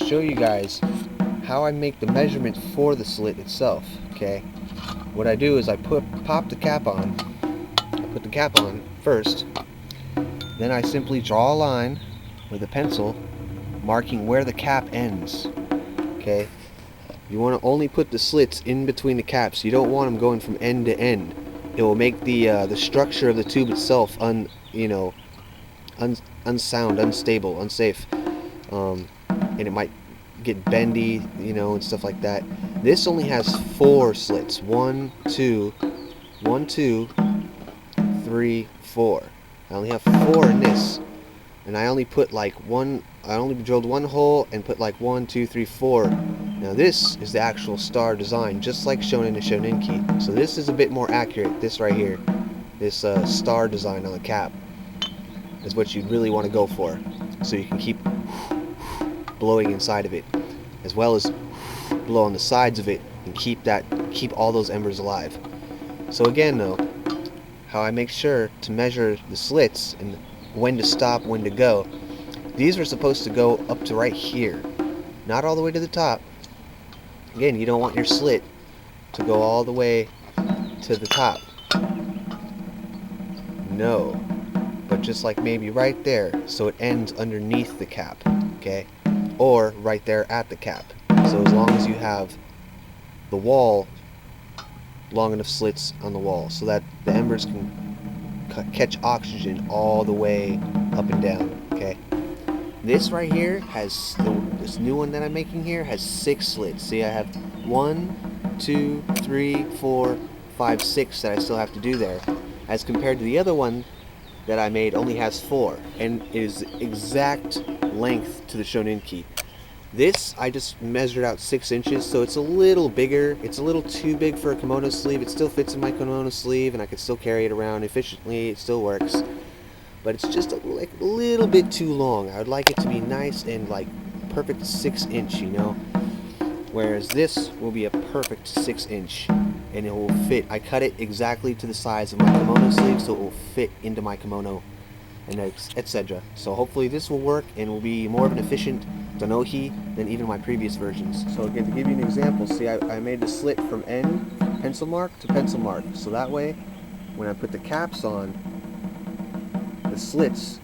show you guys how I make the measurement for the slit itself. Okay, what I do is I pop the cap on. I put the cap on first, then I simply draw a line with a pencil marking where the cap ends. Okay, you want to only put the slits in between the caps. You don't want them going from end to end. It will make the structure of the tube itself unsound, unstable, unsafe, and it might get bendy, and stuff like that. This only has 4 slits. 1, 2, 1, 2, 3, 4. I only have 4 in this, and I only put like one. I only drilled 1 hole and put like 1, 2, 3, 4. Now this is the actual star design, just like shown in the Shoninki. So this is a bit more accurate. This right here, this star design on the cap, is what you really want to go for. So you can keep blowing inside of it, as well as blow on the sides of it, and keep all those embers alive. So again, though, how I make sure to measure the slits and when to stop, when to go. These are supposed to go up to right here, not all the way to the top. Again, you don't want your slit to go all the way to the top. No, but just like maybe right there, so it ends underneath the cap, okay? Or right there at the cap. So as long as you have the wall, long enough slits on the wall so that the embers can catch oxygen all the way up and down, okay? This right here has, this new one that I'm making here has 6 slits. See, I have 1, 2, 3, 4, 5, 6 that I still have to do there, as compared to the other one that I made only has 4, and it is exact length to the Shoninki. This I just measured out 6 inches, so it's a little bigger. It's a little too big for a kimono sleeve. It still fits in my kimono sleeve, and I can still carry it around efficiently. It still works, but it's just a little bit too long. I would like it to be nice and like perfect 6-inch, whereas this will be a perfect 6-inch, and it will fit. I cut it exactly to the size of my kimono sleeve, so it will fit into my kimono, and etc. So hopefully this will work and will be more of an efficient Donohi than even my previous versions. So again, to give you an example, see, I made the slit from end pencil mark to pencil mark, so that way when I put the caps on, the slits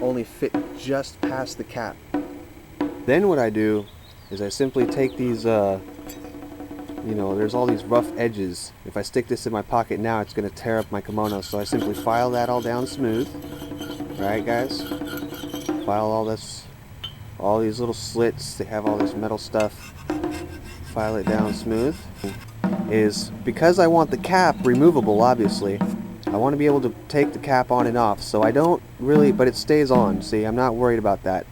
only fit just past the cap. Then what I do is I simply take these, there's all these rough edges. If I stick this in my pocket now, it's going to tear up my kimono, so I simply file that all down smooth. Right, guys? File all these little slits. They have all this metal stuff. File it down smooth. Is because I want the cap removable, obviously. I want to be able to take the cap on and off, so I don't really, but it stays on. See, I'm not worried about that.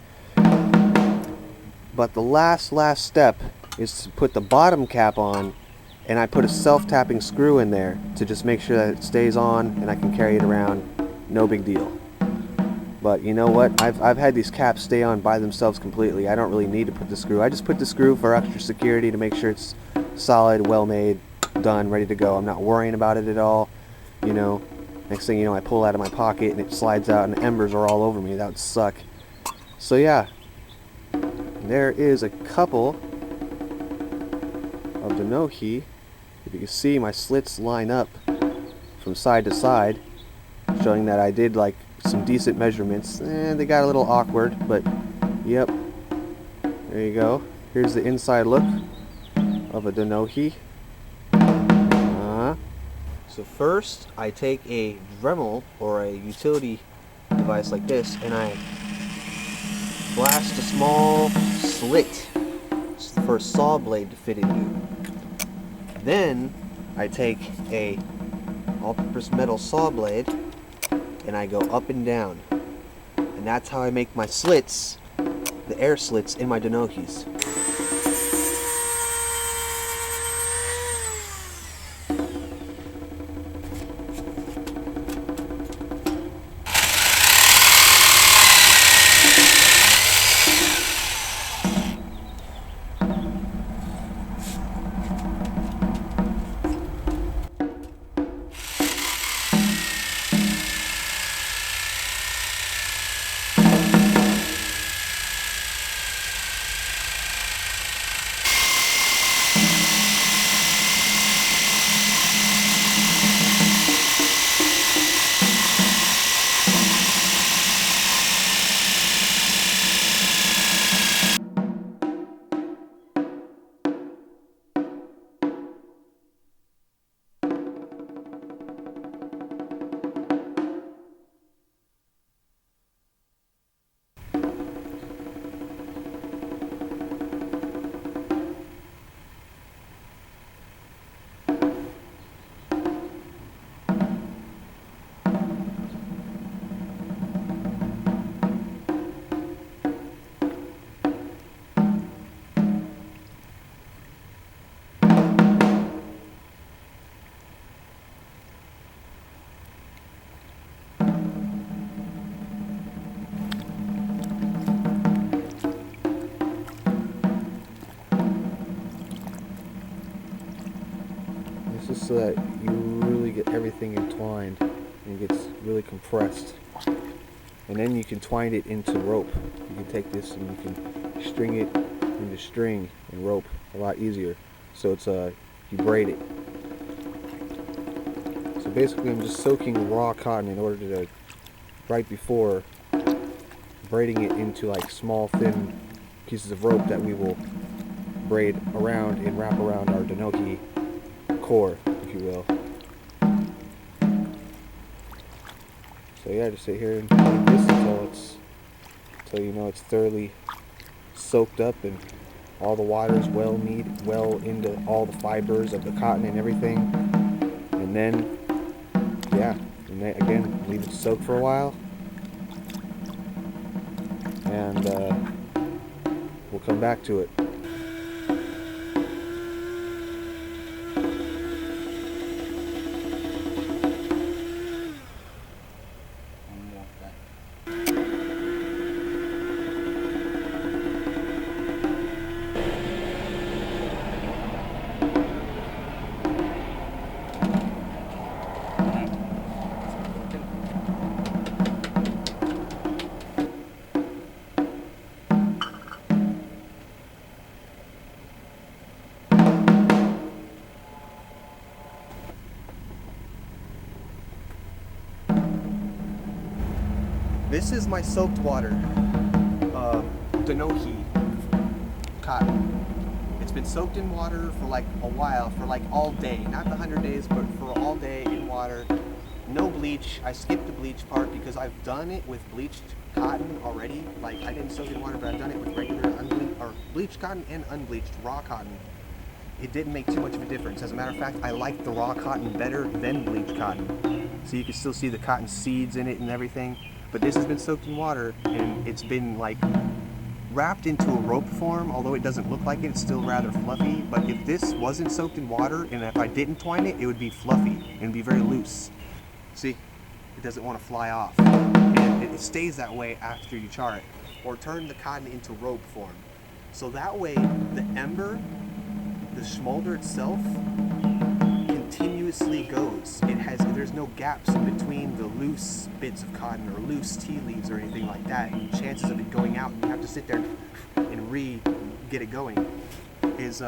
But the last step is to put the bottom cap on, and I put a self-tapping screw in there to just make sure that it stays on and I can carry it around. No big deal. But you know what? I've had these caps stay on by themselves completely. I don't really need to put the screw. I just put the screw for extra security to make sure it's solid, well made, done, ready to go. I'm not worrying about it at all. Next thing you know, I pull it out of my pocket and it slides out and the embers are all over me. That would suck. So yeah, there is a couple of Donohi. If you can see, my slits line up from side to side, showing that I did like some decent measurements. They got a little awkward, but yep, there you go. Here's the inside look of a Donohi. So first, I take a Dremel or a utility device like this, and I blast a small slit for a saw blade to fit into. Then I take a all-purpose metal saw blade and I go up and down, and that's how I make my slits, the air slits in my Donohis. so that you really get everything entwined and it gets really compressed. And then you can twine it into rope. You can take this and you can string it into string and rope a lot easier. So it's you braid it. So basically I'm just soaking raw cotton in order to, right before braiding it into like small thin pieces of rope that we will braid around and wrap around our Donohi core, if you will. So yeah, just sit here and leave this until you know it's thoroughly soaked up and all the water is well into all the fibers of the cotton and everything. And then, yeah, and then again, leave it soak for a while. And we'll come back to it. This is my soaked water, Donohi cotton. It's been soaked in water for like a while, for like all day. Not the 100 days, but for all day in water. No bleach. I skipped the bleach part because I've done it with bleached cotton already. Like, I didn't soak it in water, but I've done it with regular bleached cotton and unbleached raw cotton. It didn't make too much of a difference. As a matter of fact, I like the raw cotton better than bleached cotton. So you can still see the cotton seeds in it and everything. But this has been soaked in water and it's been like wrapped into a rope form. Although it doesn't look like it, it's still rather fluffy. But if this wasn't soaked in water and if I didn't twine it, it would be fluffy and it'd be very loose. See, it doesn't want to fly off. And it stays that way after you char it. Or turn the cotton into rope form. So that way, the ember, the smolder itself, continuously goes. There's no gaps in between the loose bits of cotton or loose tea leaves or anything like that. And chances of it going out, and you have to sit there and get it going, is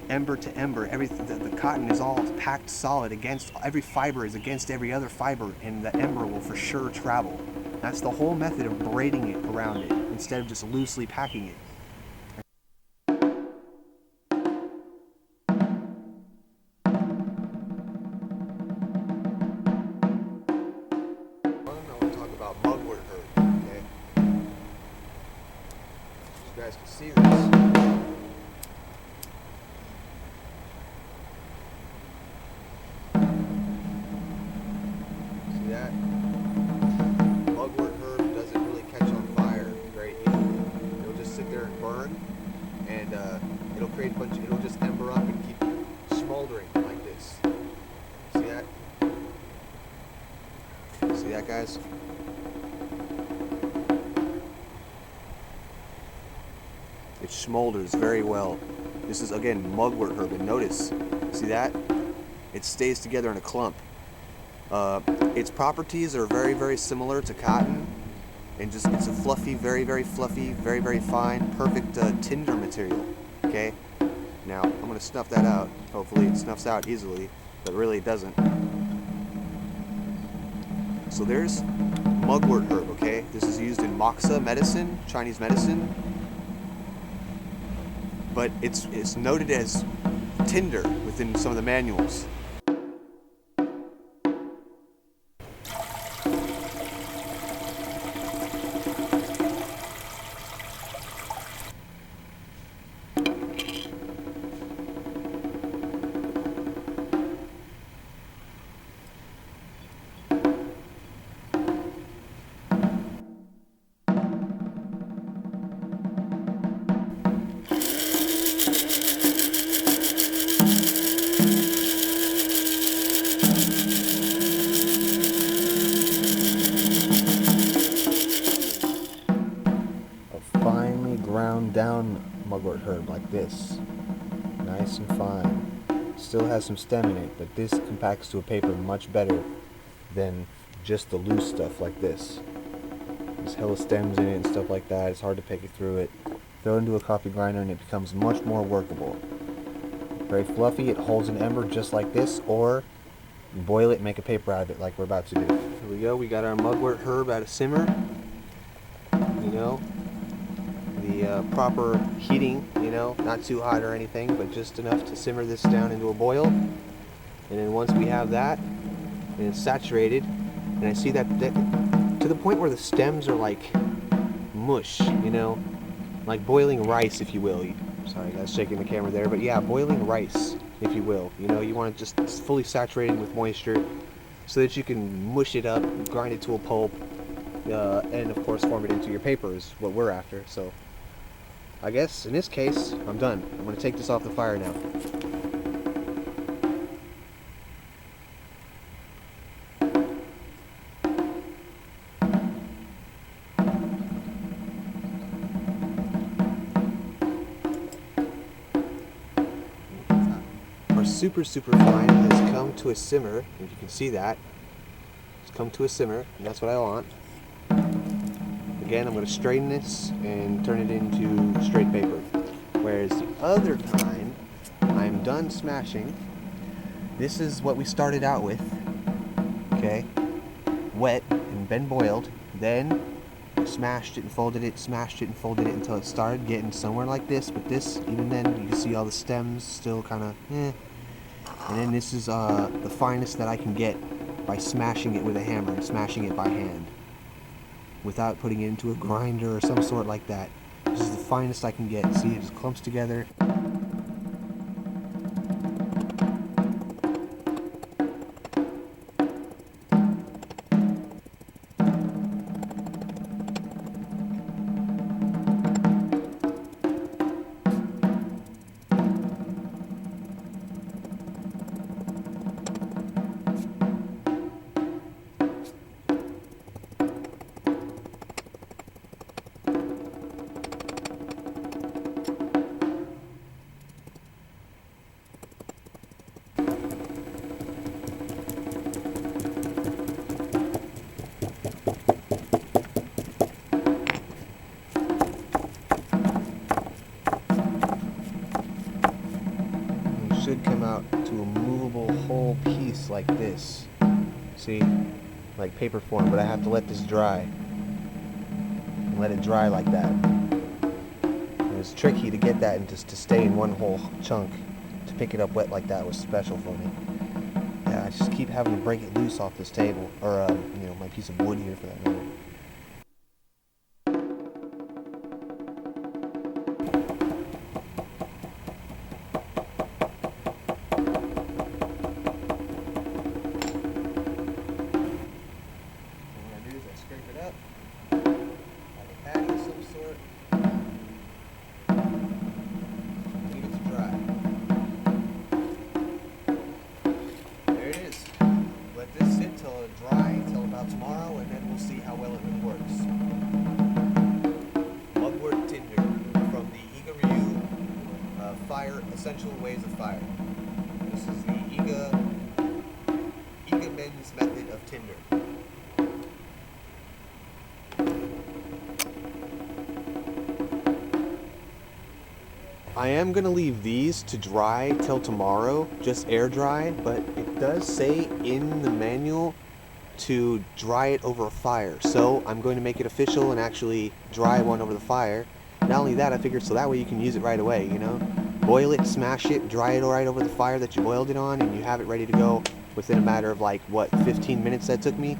ember to ember. Everything, the cotton is all packed solid against every fiber is against every other fiber, and the ember will for sure travel. That's the whole method of braiding it around it instead of just loosely packing it. Mugwort herb, okay? You guys can see this. See that? Mugwort herb doesn't really catch on fire very easily. It'll just sit there and burn, and it'll create it'll just ember up and keep smoldering like this. See that? See that, guys? It smolders very well. This is, again, mugwort herb, and notice, see that? It stays together in a clump. Its properties are very, very similar to cotton, and just it's a fluffy, very, very fluffy, very, very fine, perfect Tinder material. Okay. Now I'm gonna snuff that out. Hopefully it snuffs out easily, but really it doesn't. So there's mugwort herb. Okay, this is used in moxa medicine, Chinese medicine. But it's noted as Tinder within some of the manuals. Finely ground down mugwort herb like this, nice and fine. still has some stem in it, but this compacts to a paper much better than just the loose stuff like this. There's hella stems in it and stuff like that. It's hard to pick it through it. Throw it into a coffee grinder and it becomes much more workable. Very fluffy. It holds an ember just like this, or boil it and make a paper out of it like we're about to do. Here we go. We got our mugwort herb at a simmer. You know, the proper heating, you know, not too hot or anything, but just enough to simmer this down into a boil. And then once we have that, and it's saturated, and I see that to the point where the stems are like mush, you know, like boiling rice, if you will. Sorry guys, shaking the camera there, but yeah, boiling rice, if you will. You know, you want it just fully saturated with moisture so that you can mush it up, grind it to a pulp, and of course form it into your paper is what we're after. So I guess in this case, I'm done. I'm going to take this off the fire now. Our super fine has come to a simmer, and you can see that. It's come to a simmer, and that's what I want. Again, I'm going to straighten this and turn it into straight paper. Whereas the other time, I'm done smashing. This is what we started out with. Okay? Wet and been boiled. Then smashed it and folded it, smashed it and folded it until it started getting somewhere like this. But this, even then, you can see all the stems still kind of eh. And then this is the finest that I can get by smashing it with a hammer and smashing it by hand, without putting it into a grinder or some sort like that. This is the finest I can get. See, it just clumps together. Should come out to a movable whole piece like this. See, like paper form, but I have to let this dry. And let it dry like that. And it's tricky to get that and just to stay in one whole chunk. To pick it up wet like that was special for me. Yeah, I just keep having to break it loose off this table, or you know, my piece of wood here for that matter. Scrape it up, like a patty of some sort, leave it to dry. There it is. Let this sit till it dry, till about tomorrow, and then we'll see how well it really works. Mugwort Tinder from the Iga Ryu Fire Essential Ways of Fire. This is the Iga men's method of Tinder. I am going to leave these to dry till tomorrow, just air dry, but it does say in the manual to dry it over a fire. So I'm going to make it official and actually dry one over the fire. Not only that, I figured so that way you can use it right away, you know? Boil it, smash it, dry it right over the fire that you boiled it on, and you have it ready to go within a matter of like, what, 15 minutes that took me?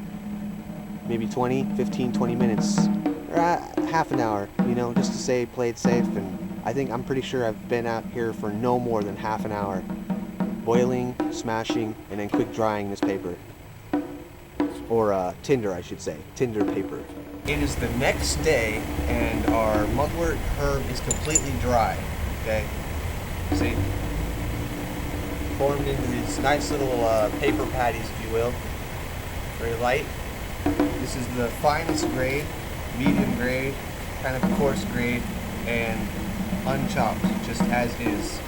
Maybe 15, 20 minutes. Or half an hour, you know, just to say play it safe. And I'm pretty sure I've been out here for no more than half an hour. Boiling, smashing, and then quick drying this paper. Or tinder, I should say. Tinder paper. It is the next day, and our mugwort herb is completely dry. Okay? See? Formed into these nice little paper patties, if you will. Very light. This is the finest grade, medium grade, kind of coarse grade, and unchopped, just as is.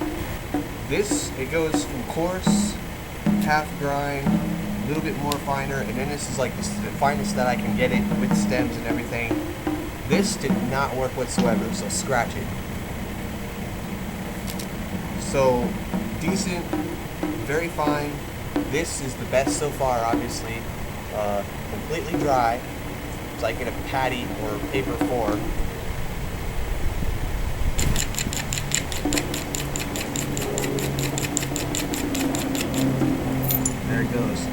This, it goes from coarse, half grind, a little bit more finer, and then this is like the finest that I can get it with stems and everything. This did not work whatsoever, so scratch it. So, decent, very fine. This is the best so far, obviously. Completely dry. It's like in a patty or paper form. There it goes.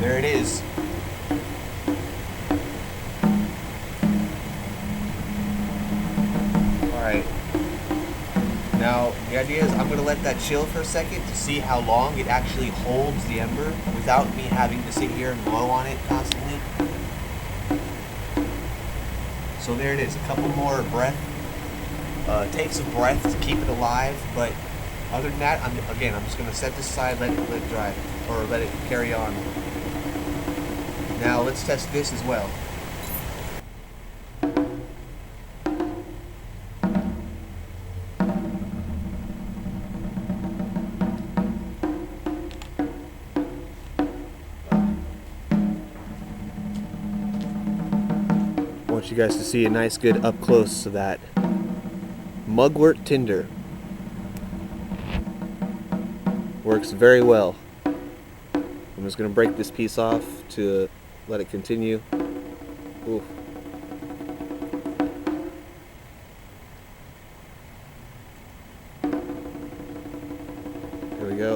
There it is. Alright. Now, the idea is I'm going to let that chill for a second to see how long it actually holds the ember without me having to sit here and blow on it constantly. So there it is, a couple more breath. Takes of breath to keep it alive, but other than that, I'm just going to set this aside, let it dry, or let it carry on. Now let's test this as well. I want you guys to see a nice good up close of that mugwort tinder. Works very well. I'm just going to break this piece off to let it continue. Ooh. There we go.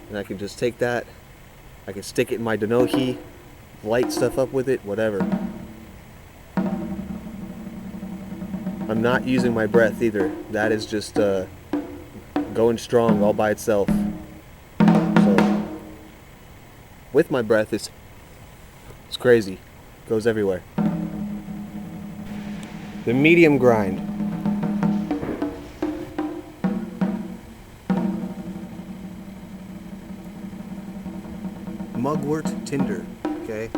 And I can just take that. I can stick it in my Donohi, light stuff up with it, whatever. I'm not using my breath either. That is just going strong all by itself. With my breath, it's crazy. It goes everywhere. The medium grind. Mugwort tinder. Okay.